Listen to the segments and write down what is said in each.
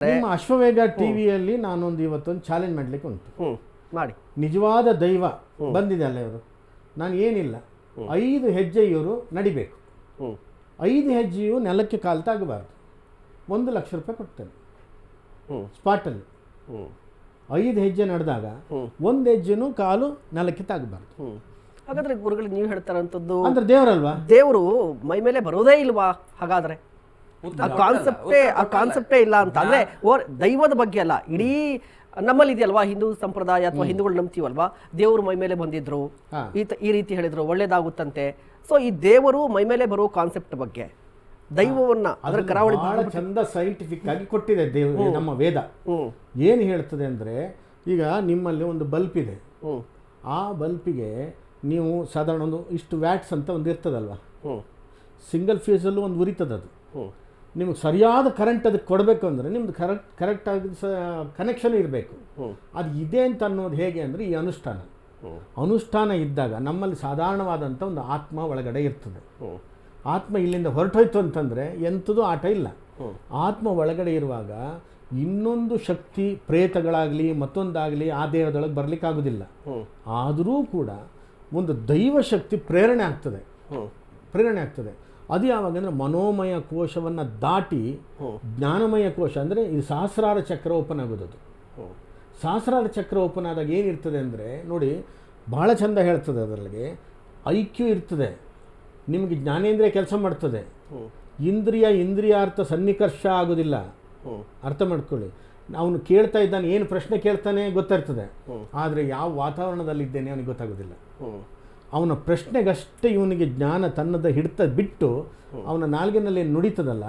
ನಿಮ್ಮ ಅಶ್ವವೇಗ ಟಿವಿಯಲ್ಲಿ ನಾನೊಂದು ಇವತ್ತೊಂದು ಚಾಲೆಂಜ್ ಮಾಡಲಿಕ್ಕೆ ಉಂಟು. ಮಾಡಿ. ನಿಜವಾದ ದೈವ ಬಂದಿದೆ ಅಲ್ಲ ಇವರು, ನಾನು ಏನಿಲ್ಲ 5 ಹೆಜ್ಜೆ ಇವರು ನಡಿಬೇಕು. 5 ಹೆಜ್ಜೆಯು ನೆಲಕ್ಕೆ ಕಾಲು ತಾಗಬಾರ್ದು. 1 ಲಕ್ಷ ರೂಪಾಯಿ ಕೊಡ್ತೇನೆ ಸ್ಪಾಟಲ್ಲಿ. 5 ಹೆಜ್ಜೆ ನಡೆದಾಗ 1 ಹೆಜ್ಜೆನೂ ಕಾಲು ನೆಲಕ್ಕೆ ತಾಗಬಾರ್ದು. ಹಾಗಾದ್ರೆ ಗುರುಗಳು ನೀವು ಹೇಳ್ತಾರಂಥದ್ದು ಅಂದ್ರೆ ದೇವರಲ್ವಾ? ದೇವರು ಮೈ ಮೇಲೆ ಬರೋದೇ ಇಲ್ವಾ? ಹಾಗಾದ್ರೆ ಆ ಕಾನ್ಸೆಪ್ಟೇ ಇಲ್ಲ ಅಂತ ಅಂದ್ರೆ ದೈವದ ಬಗ್ಗೆ ಅಲ್ಲ, ಇಡೀ ನಮ್ಮಲ್ಲಿ ಇದೆಯಲ್ವಾ ಹಿಂದೂ ಸಂಪ್ರದಾಯ ಅಥವಾ ಹಿಂದೂಗಳು ನಂಬ್ತೀವಲ್ವಾ, ದೇವರು ಮೈ ಮೇಲೆ ಬಂದಿದ್ರು ಈ ರೀತಿ ಹೇಳಿದ್ರು ಒಳ್ಳೇದಾಗುತ್ತಂತೆ. ಸೊ ಈ ದೇವರು ಮೈ ಮೇಲೆ ಬರೋ ಕಾನ್ಸೆಪ್ಟ್ ಬಗ್ಗೆ ದೈವವನ್ನ ಅದರ ಕರಾವಳಿ ಬಹಳ ಚಂದ ಸೈಂಟಿಫಿಕ್ ಆಗಿ ಕೊಟ್ಟಿದೆ ನಮ್ಮ ವೇದ. ಏನು ಹೇಳ್ತದೆ ಅಂದ್ರೆ, ಈಗ ನಿಮ್ಮಲ್ಲಿ ಒಂದು ಬಲ್ಪ್ ಇದೆ, ಆ ಬಲ್ಪಿಗೆ ನೀವು ಸಾಧಾರಣ ಒಂದು ಇಷ್ಟು ವ್ಯಾಟ್ಸ್ ಅಂತ ಒಂದು ಇರ್ತದಲ್ವಾ, ಸಿಂಗಲ್ ಫೇಸಲ್ಲೂ ಒಂದು ಉರಿತದದು. ನಿಮಗೆ ಸರಿಯಾದ ಕರೆಂಟ್ ಅದಕ್ಕೆ ಕೊಡಬೇಕು ಅಂದರೆ ನಿಮ್ದು ಕರೆಕ್ಟಾಗಿ ಕನೆಕ್ಷನ್ ಇರಬೇಕು. ಅದು ಇದೆ ಅಂತ ಅನ್ನೋದು ಹೇಗೆ ಅಂದರೆ ಈ ಅನುಷ್ಠಾನ ಇದ್ದಾಗ ನಮ್ಮಲ್ಲಿ ಸಾಧಾರಣವಾದಂಥ ಒಂದು ಆತ್ಮ ಒಳಗಡೆ ಇರ್ತದೆ. ಆತ್ಮ ಇಲ್ಲಿಂದ ಹೊರಟೋಯ್ತು ಅಂತಂದರೆ ಎಂಥದ್ದು ಆಟ ಇಲ್ಲ. ಆತ್ಮ ಒಳಗಡೆ ಇರುವಾಗ ಇನ್ನೊಂದು ಶಕ್ತಿ ಪ್ರೇತಗಳಾಗಲಿ ಮತ್ತೊಂದಾಗಲಿ ಆ ದೇಹದೊಳಗೆ ಬರಲಿಕ್ಕಾಗೋದಿಲ್ಲ. ಆದರೂ ಕೂಡ ಒಂದು ದೈವ ಶಕ್ತಿ ಪ್ರೇರಣೆ ಆಗ್ತದೆ. ಅದು ಯಾವಾಗ ಅಂದರೆ ಮನೋಮಯ ಕೋಶವನ್ನು ದಾಟಿ ಜ್ಞಾನಮಯ ಕೋಶ ಅಂದರೆ ಇದು ಸಹಸ್ರಾರ ಚಕ್ರ ಓಪನ್ ಆಗೋದದು. ಸಹಸ್ರಾರ ಚಕ್ರ ಓಪನ್ ಆದಾಗ ಏನಿರ್ತದೆ ಅಂದರೆ ನೋಡಿ, ಭಾಳ ಚಂದ ಹೇಳ್ತದೆ. ಅದರೊಳಗೆ IQ ಇರ್ತದೆ, ನಿಮಗೆ ಜ್ಞಾನೇಂದ್ರಿಯ ಕೆಲಸ ಮಾಡ್ತದೆ, ಇಂದ್ರಿಯಾರ್ಥ ಸನ್ನಿಕರ್ಷ ಆಗೋದಿಲ್ಲ. ಅರ್ಥ ಮಾಡ್ಕೊಳ್ಳಿ. ಅವನು ಕೇಳ್ತಾ ಇದ್ದಾನೆ, ಏನು ಪ್ರಶ್ನೆ ಕೇಳ್ತಾನೆ ಗೊತ್ತಿರ್ತದೆ, ಆದರೆ ಯಾವ ವಾತಾವರಣದಲ್ಲಿದ್ದೇನೆ ಅವನಿಗೆ ಗೊತ್ತಾಗೋದಿಲ್ಲ. ಅವನ ಪ್ರಶ್ನೆಗಷ್ಟೇ ಇವನಿಗೆ ಜ್ಞಾನ ತನ್ನದ ಹಿಡಿತ ಬಿಟ್ಟು ಅವನ ನಾಲ್ಗೆನಲ್ಲಿ ನುಡಿತದಲ್ಲ,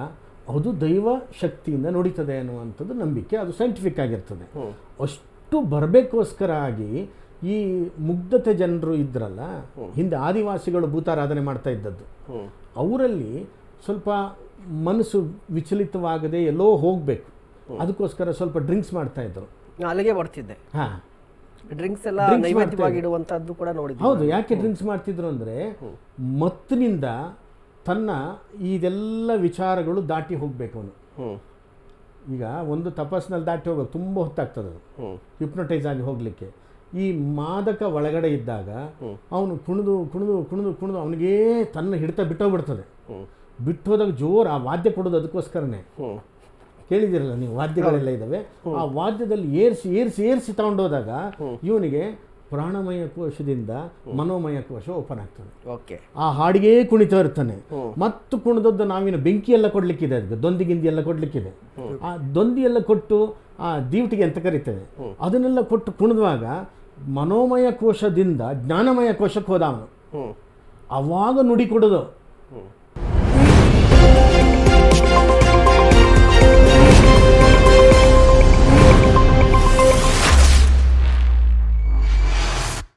ಅದು ದೈವ ಶಕ್ತಿಯಿಂದ ನುಡಿತದೆ ಅನ್ನುವಂಥದ್ದು ನಂಬಿಕೆ. ಅದು ಸೈಂಟಿಫಿಕ್ ಆಗಿರ್ತದೆ. ಅಷ್ಟು ಬರಬೇಕೋಸ್ಕರ ಆಗಿ ಈ ಮುಗ್ಧತೆ ಜನರು ಇದ್ರಲ್ಲ, ಹಿಂದೆ ಆದಿವಾಸಿಗಳು ಭೂತಾರಾಧನೆ ಮಾಡ್ತಾ ಇದ್ದದ್ದು, ಅವರಲ್ಲಿ ಸ್ವಲ್ಪ ಮನಸ್ಸು ವಿಚಲಿತವಾಗದೆ ಎಲ್ಲೋ ಹೋಗಬೇಕು, ಅದಕ್ಕೋಸ್ಕರ ಸ್ವಲ್ಪ ಡ್ರಿಂಕ್ಸ್ ಮಾಡ್ತಾ ಇದ್ರು. ಅಲ್ಲಿಗೆ ಬರ್ತಿದ್ದೆ. ಹಾಂ, ಡ್ರಿಂಕ್ಸ್ ಎಲ್ಲ ನೈವೇದ್ಯವಾಗಿ ಇಡುವಂತದ್ದು ಕೂಡ ನೋಡಿದ್ವಿ. ಹೌದು. ಯಾಕೆ ಡ್ರಿಂಕ್ಸ್ ಮಾಡ್ತಿದ್ರು ಅಂದರೆ ಮತ್ತಿನಿಂದ ತನ್ನ ಇದೆಲ್ಲ ವಿಚಾರಗಳು ದಾಟಿ ಹೋಗಬೇಕು ಅವನು. ಈಗ ಒಂದು ತಪಸ್ಸಿನಲ್ಲಿ ದಾಟಿ ಹೋಗೋದು ತುಂಬ ಹೊತ್ತಾಗ್ತದೆ, ಅದು ಹಿಪ್ನೋಟೈಸ್ ಆಗಿ ಹೋಗಲಿಕ್ಕೆ. ಈ ಮಾದಕ ಒಳಗಡೆ ಇದ್ದಾಗ ಅವನು ಕುಣಿದು ಕುಣಿದು ಕುಣಿದು ಕುಣಿದು ಅವನಿಗೇ ತನ್ನ ಹಿಡಿತ ಬಿಟ್ಟೋಗ್ಬಿಡ್ತದೆ. ಬಿಟ್ಟೋದಾಗ ಜೋರು ಆ ವಾದ್ಯ ಕೊಡೋದು ಅದಕ್ಕೋಸ್ಕರನೇ. ಕೇಳಿದಿರಲ್ಲ ನೀವು, ವಾದ್ಯಗಳೆಲ್ಲ ಇದ್ದಾವೆ. ಆ ವಾದ್ಯದಲ್ಲಿ ಏರಿಸಿ ತಗೊಂಡೋದಾಗ ಇವನಿಗೆ ಪ್ರಾಣಮಯ ಕೋಶದಿಂದ ಮನೋಮಯ ಕೋಶ ಓಪನ್ ಆಗ್ತದೆ. ಆ ಹಾಡಿಗೆ ಕುಣಿತಾ ಇರ್ತಾನೆ. ಮತ್ತು ಕುಣಿದದ್ದು ನಾವಿನ ಬೆಂಕಿ ಎಲ್ಲ ಕೊಡ್ಲಿಕ್ಕಿದೆ, ಅದಕ್ಕೆ ದೊಂದಿಗಿಂದಿ ಎಲ್ಲ ಕೊಡ್ಲಿಕ್ಕಿದೆ. ಆ ದೊಂದಿ ಎಲ್ಲ ಕೊಟ್ಟು ಆ ದೀವಟಿಗೆ ಅಂತ ಕರಿತೇವೆ, ಅದನ್ನೆಲ್ಲ ಕೊಟ್ಟು ಕುಣಿದುವಾಗ ಮನೋಮಯ ಕೋಶದಿಂದ ಜ್ಞಾನಮಯ ಕೋಶಕ್ಕೆ ಹೋದ ಅವನು. ಅವಾಗ ನುಡಿ ಕೊಡೋದು.